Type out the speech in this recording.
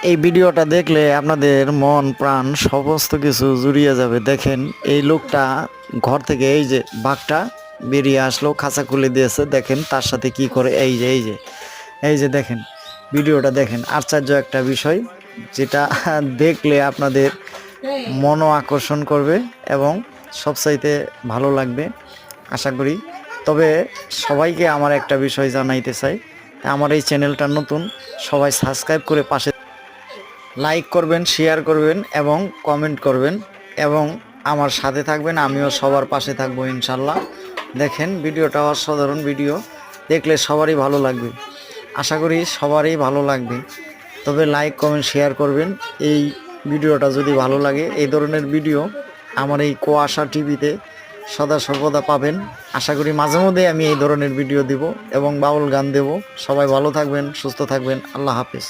এই ভিডিওটা দেখলে আপনাদের মন প্রাণ সমস্ত কিছু জুড়িয়ে যাবে। দেখেন এই লোকটা ঘর থেকে এই যে বাঘটা বেরিয়ে আসলো, খাঁচা খুলে দিয়েছে। দেখেন তার সাথে কি করে, এই যে দেখেন ভিডিওটা দেখেন। আশ্চর্য একটা বিষয়, যেটা দেখলে আপনাদের মনও আকর্ষণ করবে এবং সবচাইতে ভালো লাগবে আশা করি। তবে সবাইকে আমার একটা বিষয় জানাইতে চাই, আমার এই চ্যানেলটা নতুন, সবাই সাবস্ক্রাইব করে পাশে লাইক করবেন, শেয়ার করবেন এবং কমেন্ট করবেন এবং আমার সাথে থাকবেন। আমিও সবার পাশে থাকবো ইনশাল্লাহ। দেখেন ভিডিওটা অসাধারণ ভিডিও, দেখলে সবারই ভালো লাগবে, আশা করি সবারই ভালো লাগবে। তবে লাইক কমেন্ট শেয়ার করবেন। এই ভিডিওটা যদি ভালো লাগে, এই ধরনের ভিডিও আমার এই কুয়াশা টিভিতে সদা সর্বদা পাবেন। আশা করি মাঝে মধ্যে আমি এই ধরনের ভিডিও দিব এবং বাউল গান দেব। সবাই ভালো থাকবেন, সুস্থ থাকবেন। আল্লাহ হাফেজ।